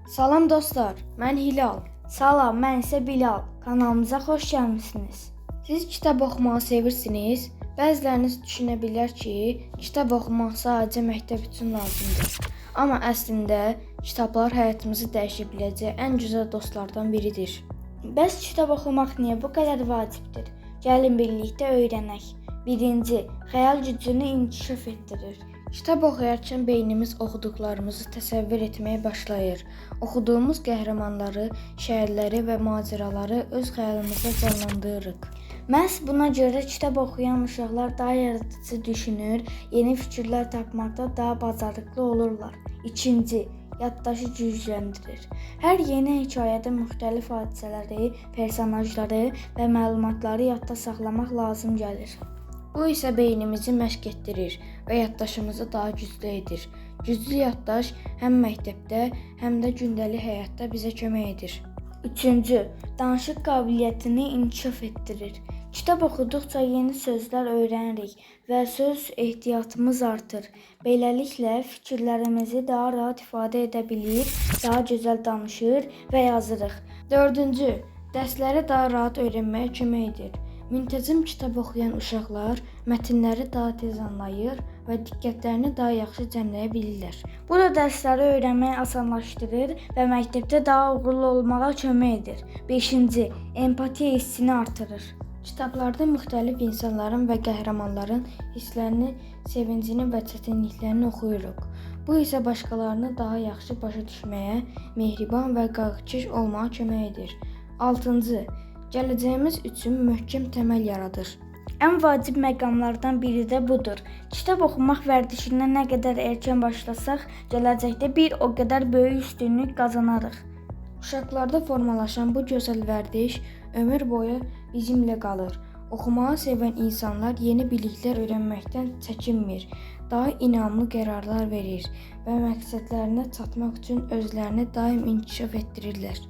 Salam dostlar, mən Hilal. Salam, mən isə Bilal. Kanalımıza xoş gəlmisiniz. Siz kitab oxumağı sevirsiniz? Bəziləriniz düşünə bilər ki, kitab oxumaq sadəcə məktəb üçün lazımdır. Amma əslində kitablar həyatımızı dəyişə biləcək ən gözəl dostlardan biridir. Bəs kitab oxumaq niyə bu qədər vacibdir? Gəlin birlikdə öyrənək. 1. Xəyal gücünü inkişaf etdirir. Kitab oxuyarkən beynimiz oxuduqlarımızı təsəvvür etməyə başlayır. Oxuduğumuz qəhrəmanları, şəhərləri və macəraları öz xəyalımızda canlandırırıq. Məhz buna görə kitab oxuyan uşaqlar daha yaradıcı düşünür, yeni fikirlər tapmaqda daha bacarıqlı olurlar. 2. Yaddaşı gücləndirir. Hər yeni hekayədə müxtəlif hadisələri, personajları və məlumatları yadda saxlamaq lazım gəlir. Bu isə beynimizi məşq etdirir və yaddaşımızı daha güclü edir. Güclü yaddaş həm məktəbdə, həm də gündəlik həyatda bizə kömək edir. 3. Danışıq qabiliyyətini inkişaf etdirir. Kitab oxuduqca yeni sözlər öyrənirik və söz ehtiyatımız artır. Beləliklə fikirlərimizi daha rahat ifadə edə bilir, daha gözəl danışır və yazırıq. 4. Dərsləri daha rahat öyrənməyə kömək edir. Müntəzəm kitab oxuyan uşaqlar mətnləri daha tez anlayır və diqqətlərini daha yaxşı cəmləyə bilirlər. Bu da dərsləri öyrənməyi asanlaşdırır və məktəbdə daha uğurlu olmağa kömək edir. 5. Empatiya hissini artırır. Kitablarda müxtəlif insanların və qəhrəmanların hisslərini, sevincini və çətinliklərini oxuyuruq. Bu isə başqalarını daha yaxşı başa düşməyə, mehriban və qayğıkeş olmağa kömək edir. 6. Gələcəyimiz üçün möhkəm təməl yaradır. Ən vacib məqamlardan biri də budur. Kitab oxumaq vərdişinə nə qədər erkən başlasaq, gələcəkdə bir o qədər böyük üstünlük qazanarıq. Uşaqlarda formalaşan bu gözəl vərdiş ömür boyu bizimlə qalır. Oxumağı sevən insanlar yeni biliklər öyrənməkdən çəkinmir, daha inamlı qərarlar verir və məqsədlərinə çatmaq üçün özlərini daim inkişaf etdirirlər.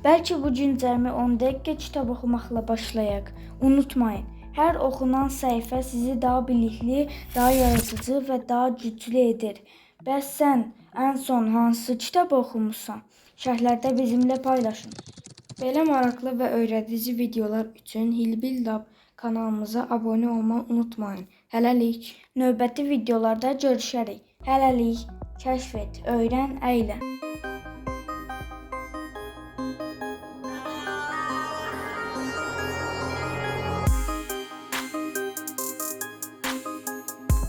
Bəlkə bu gün cəmi 10 dəqiqə kitab oxumaqla başlayaq. Unutmayın, hər oxunan səhifə sizi daha bilikli, daha yaradıcı və daha güclü edir. Bəs sən ən son hansı kitab oxumusan? Şərhlərdə bizimlə paylaşın. Belə maraqlı və öyrədici videolar üçün Hilbil Lab kanalımıza abunə olmağı unutmayın. Hələlik. Növbəti videolarda görüşərik. Hələlik. Kəşf et, öyrən, əylən.